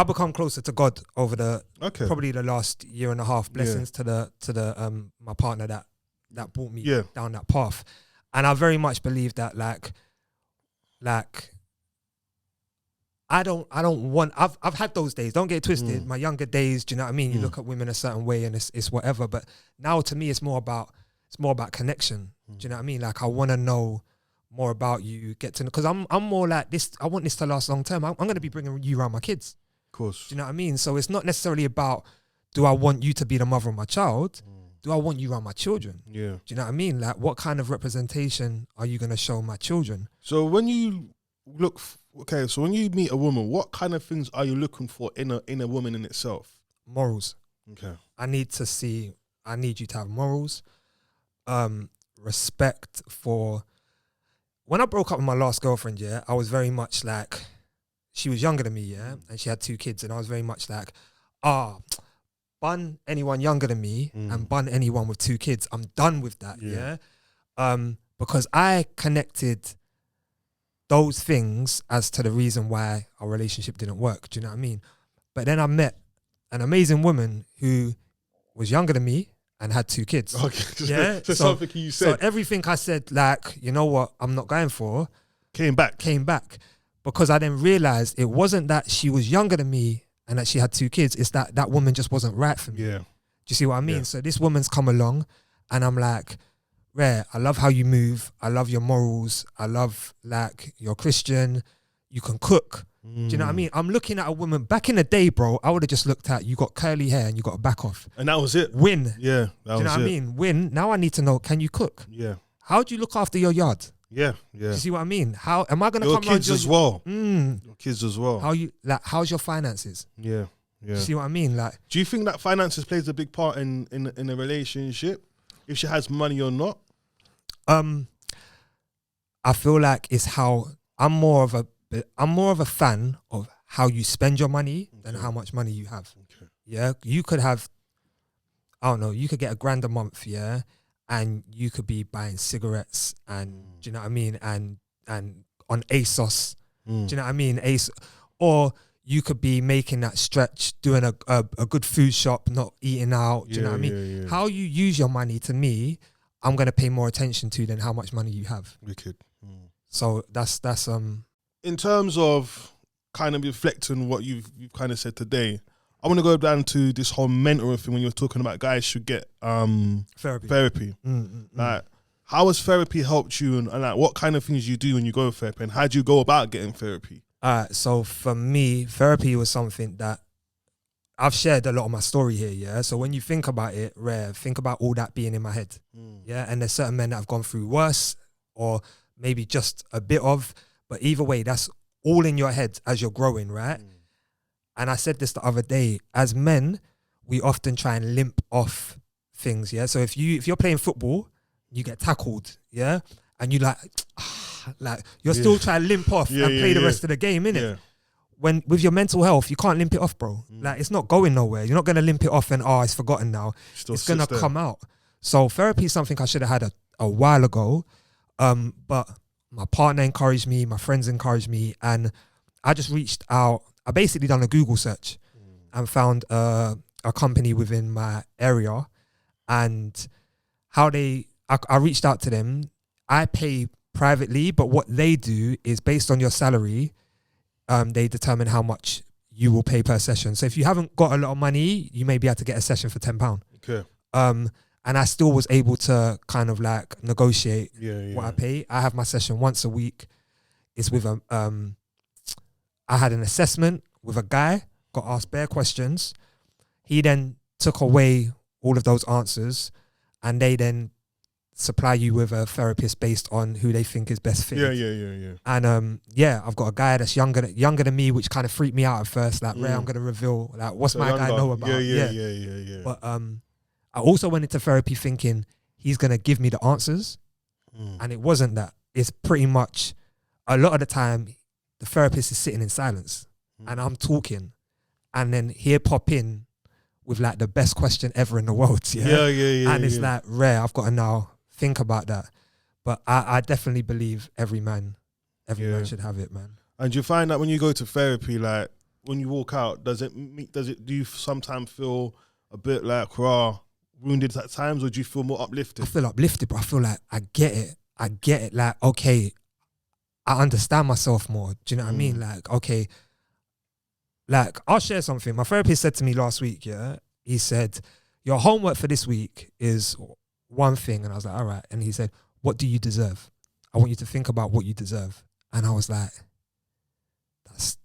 become closer to God over probably the last year and a half. Blessings to the my partner that brought me down that path. And I very much believe that like I don't want. I've had those days. Don't get it twisted. My younger days. Do you know what I mean? You look at women a certain way, and it's whatever. But now to me, it's more about connection. Do you know what I mean? Like I want to know more about you. Get to know, because I'm more like this. I want this to last long term. I'm going to be bringing you around my kids. Of course. Do you know what I mean? So it's not necessarily about, do I want you to be the mother of my child? Do I want you around my children? Do you know what I mean? Like, what kind of representation are you going to show my children? So when you look, so when you meet a woman, what kind of things are you looking for in a woman in itself? Morals. Okay. I need you to have morals, respect for. When I broke up with my last girlfriend, I was very much like, she was younger than me, and she had 2 kids, and I was very much like, bun anyone younger than me and bun anyone with 2 kids. I'm done with that, because I connected those things as to the reason why our relationship didn't work. Do you know what I mean? But then I met an amazing woman who was younger than me and had 2 kids. Okay, so something you said. So everything I said, like, you know what, I'm not going for, came back. Because I then realized it wasn't that she was younger than me and that she had 2 kids. It's that woman just wasn't right for me. Do you see what I mean? Yeah. So this woman's come along and I'm like, Rare, I love how you move. I love your morals. I love, like, you're Christian. You can cook. Do you know what I mean? I'm looking at a woman. Back in the day, bro, I would have just looked at, you got curly hair and you got a back off. And that was it. Win. Yeah, do you know what I mean? Win. Now I need to know, can you cook? Yeah. How do you look after your yard? Yeah. Do you see what I mean? How am I going to come your kids as well? Your kids as well. How's your finances? Yeah. Do you see what I mean? Like, do you think that finances plays a big part in a relationship? If she has money or not? I feel like it's how I'm more of a fan of how you spend your money than how much money you have. Okay. Yeah, you could have, I don't know, you could get $1,000 a month, and you could be buying cigarettes and do you know what I mean, and on ASOS, do you know what I mean, or you could be making that stretch, doing a good food shop, not eating out. Do you know what I mean? How you use your money, to me, I'm gonna pay more attention to than how much money you have. Wicked. So that's in terms of kind of reflecting what you've kind of said today, I want to go down to this whole mentoring thing when you're talking about guys should get therapy. Like, how has therapy helped you, and like what kind of things you do when you go to therapy, and how do you go about getting therapy? So for me, therapy was something that I've shared a lot of my story here, yeah? So when you think about it, think about all that being in my head, yeah? And there's certain men that have gone through worse or maybe just a bit of, but either way, that's all in your head as you're growing, right? And I said this the other day, as men, we often try and limp off things, yeah? So if you're playing football, you get tackled, yeah? And you like you're still trying to limp off and play the rest of the game, innit? Yeah. When with your mental health, you can't limp it off, bro. Like, it's not going nowhere. You're not going to limp it off and, it's forgotten now. It's going to come out. So therapy is something I should have had a while ago. But my partner encouraged me, my friends encouraged me, and I just reached out. I basically done a Google search and found a company within my area, and I reached out to them. I pay privately, but what they do is based on your salary, they determine how much you will pay per session. So if you haven't got a lot of money, you may be able to get a session for £10. Okay. And I still was able to kind of like negotiate what I pay. I have my session once a week. It's with I had an assessment with a guy, got asked bare questions. He then took away all of those answers, and they then supply you with a therapist based on who they think is best fit. Yeah. And I've got a guy that's younger than me, which kind of freaked me out at first. Like, I'm gonna reveal like what's so my guy know about. Yeah. But I also went into therapy thinking he's gonna give me the answers, and it wasn't that. It's pretty much a lot of the time the therapist is sitting in silence, and I'm talking, and then he'll pop in with like the best question ever in the world. Yeah. And it's like rare. I've got to now think about that. But I definitely believe every man should have it, man. And do you find that when you go to therapy, like when you walk out, do you sometimes feel a bit like wounded at times, or do you feel more uplifted? I feel uplifted, but I feel like I get it. Like, okay, I understand myself more. Do you know what I mean? Like, okay, like I'll share something. My therapist said to me last week, he said, your homework for this week is one thing. And I was like, all right. And he said, what do you deserve? I want you to think about what you deserve. And I was like,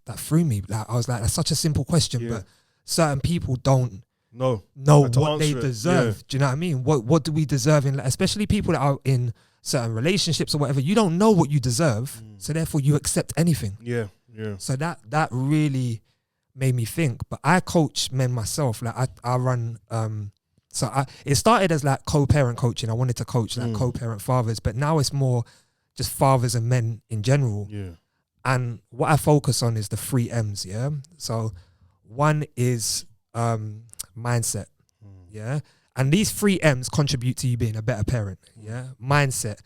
that threw me. Like, I was like, that's such a simple question, but certain people don't know what they deserve. Do you know what I mean? What do we deserve in, especially people that are in certain relationships or whatever? You don't know what you deserve, so therefore you accept anything. Yeah. So that really made me think. But I coach men myself. Like I run. It started as like co-parent coaching. I wanted to coach like co-parent fathers, but now it's more just fathers and men in general. Yeah. And what I focus on is the 3 M's. Yeah. So one is mindset. Yeah. And these 3 M's contribute to you being a better parent. Yeah. Mindset.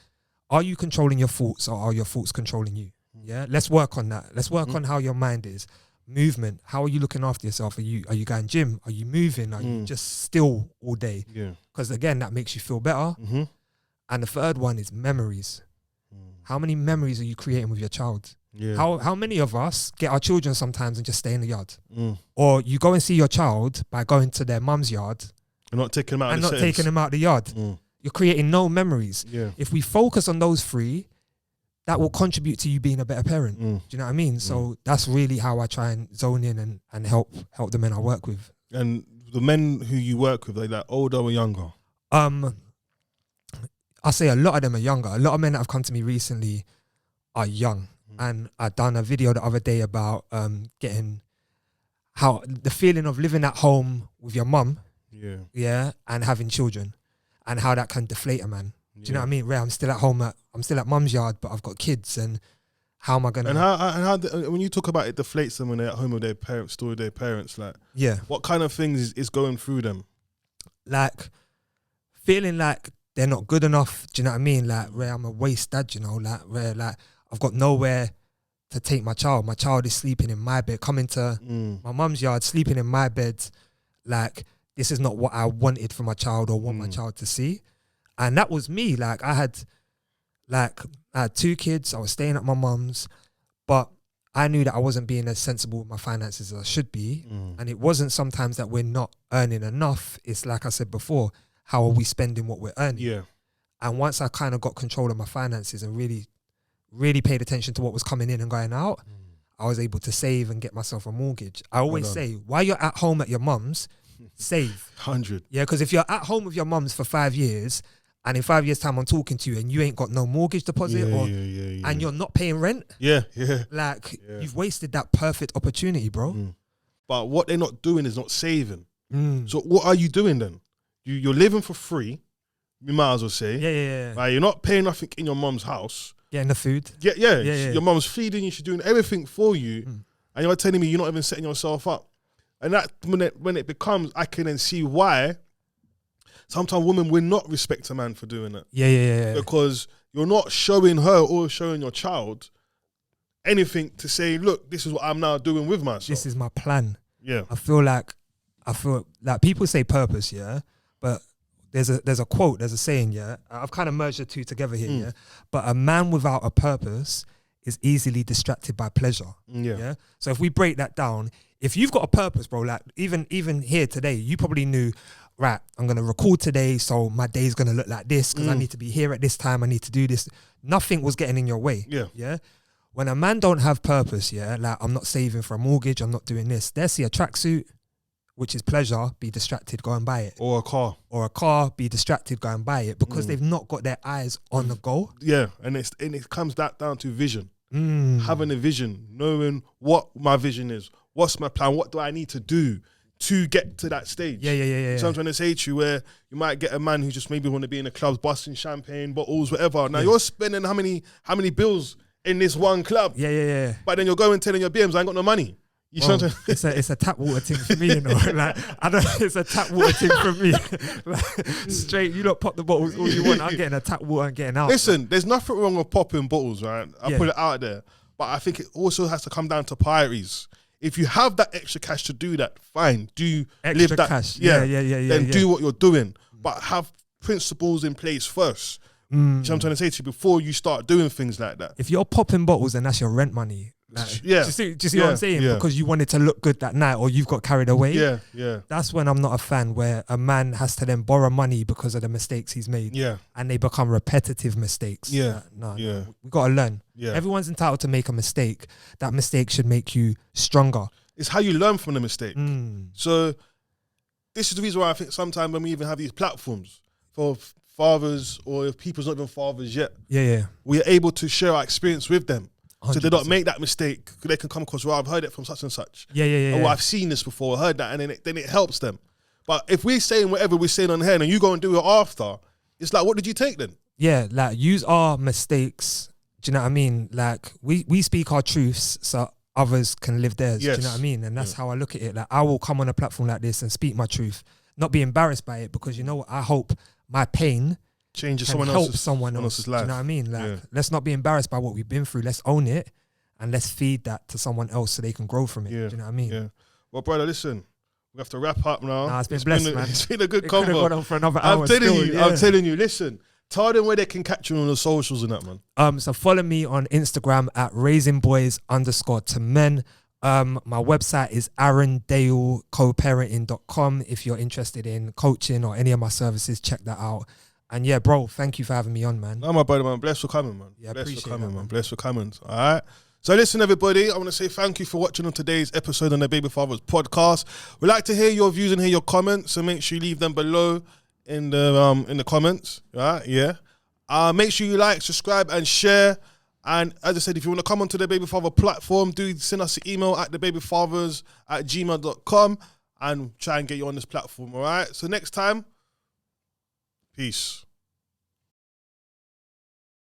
Are you controlling your thoughts, or are your thoughts controlling you? Yeah. Let's work on that. Let's work on how your mind is. Movement. How are you looking after yourself? Are you going gym? Are you moving? Are you just still all day? Yeah. Because again, that makes you feel better. And the third one is memories. How many memories are you creating with your child? Yeah. How many of us get our children sometimes and just stay in the yard? Or you go and see your child by going to their mum's yard and not taking them out of the yard. You're creating no memories. Yeah. If we focus on those 3, that will contribute to you being a better parent. Do you know what I mean? So that's really how I try and zone in and help the men I work with. And the men who you work with, are they like older or younger? I say a lot of them are younger. A lot of men that have come to me recently are young. And I done a video the other day about getting how the feeling of living at home with your mum, and having children, and how that can deflate a man. Do you know what I mean? I'm still at home I'm still at mum's yard, but I've got kids, and how am I gonna? And how when you talk about it deflates them when they're at home with their parents, still with their parents, like what kind of things is going through them? Like feeling like they're not good enough. Do you know what I mean? Like where I'm a waste dad, you know, like where like I've got nowhere to take my child. My child is sleeping in my bed, coming to my mum's yard, sleeping in my bed. Like, this is not what I wanted for my child or want my child to see. And that was me. I had 2 kids. I was staying at my mum's, but I knew that I wasn't being as sensible with my finances as I should be. And it wasn't sometimes that we're not earning enough. It's like I said before, how are we spending what we're earning? Yeah. And once I kind of got control of my finances and really paid attention to what was coming in and going out, I was able to save and get myself a mortgage. I always say, while you're at home at your mum's, save. 100. Yeah, because if you're at home with your mum's for 5 years, and in 5 years' time I'm talking to you and you ain't got no mortgage deposit and you're not paying rent, like you've wasted that perfect opportunity, bro. But what they're not doing is not saving. So what are you doing then? You're living for free, you might as well say. Right, you're not paying nothing in your mum's house. Getting the food. Your mum's feeding you, she's doing everything for you, and you're telling me you're not even setting yourself up. And that when it becomes, I can then see why sometimes women will not respect a man for doing that. Because you're not showing her or showing your child anything to say, look, this is what I'm now doing with myself. This is my plan. Yeah. I feel like people say purpose, but there's a quote, there's a saying, I've kind of merged the two together here, but a man without a purpose is easily distracted by pleasure. So if we break that down, if you've got a purpose, bro, like even here today, you probably knew, right, I'm going to record today, so my day's going to look like this because I need to be here at this time, I need to do this. Nothing was getting in your way. Yeah. When a man don't have purpose, like I'm not saving for a mortgage, I'm not doing this. They see a tracksuit, which is pleasure, be distracted, go and buy it. Or a car. Be distracted, go and buy it, because they've not got their eyes on the goal. Yeah, and it comes down to vision. Having a vision, knowing what my vision is, what's my plan, what do I need to do to get to that stage. So I'm trying to say to you, where you might get a man who just maybe want to be in the clubs, busting champagne bottles, whatever. Now you're spending how many bills in this one club? But then you're going telling your BMs, I ain't got no money. You it's a tap water thing for me, you know. Like it's a tap water thing for me. Like, straight, you don't pop the bottles all you want. I'm getting a tap water and getting out. Listen, there's nothing wrong with popping bottles, right? I'll put it out there. But I think it also has to come down to priorities. If you have that extra cash to do that, fine. Do extra live that cash. Then do what you're doing. But have principles in place first. You know what I'm trying to say to you, before you start doing things like that. If you're popping bottles and that's your rent money, like, do you see what I'm saying? Because you wanted to look good that night, or you've got carried away. That's when I'm not a fan, where a man has to then borrow money because of the mistakes he's made. And they become repetitive mistakes. We got to learn. Everyone's entitled to make a mistake. That mistake should make you stronger. It's how you learn from the mistake. So this is the reason why I think sometimes when we even have these platforms for fathers, or if people's not even fathers yet, we are able to share our experience with them. 100%. So they don't make that mistake. They can come across, well, I've heard it from such and such. Or I've seen this before, heard that, and then it helps them. But if we're saying whatever we're saying on here and you go and do it after, it's like, what did you take then? Yeah, like use our mistakes. Do you know what I mean? Like we speak our truths so others can live theirs. Do you know what I mean? And that's how I look at it. Like I will come on a platform like this and speak my truth, not be embarrassed by it, because you know what? I hope my pain changes someone else's life. Do you know what I mean? Like, let's not be embarrassed by what we've been through. Let's own it and let's feed that to someone else so they can grow from it. Do you know what I mean? Well, brother, listen, we have to wrap up now. Nah, it's been man. It's been a good convo. Could have gone on for another hour. I'm telling you, listen, tell them where they can catch you on the socials and that, man. So follow me on Instagram at raisingboys_to_men. My website is arrondalecoparenting.com. If you're interested in coaching or any of my services, check that out. And yeah, bro, thank you for having me on, man. No, my brother, man. Bless for coming, man. Yeah, bless for coming, man. Bless for coming. All right. So listen, everybody, I want to say thank you for watching on today's episode on the Baby Fathers podcast. We'd like to hear your views and hear your comments, so make sure you leave them below in the comments. Right? Yeah. Make sure you like, subscribe, and share. And as I said, if you want to come onto the Baby Father platform, do send us an email at thebabyfathers@gmail.com and try and get you on this platform. All right. So next time, peace.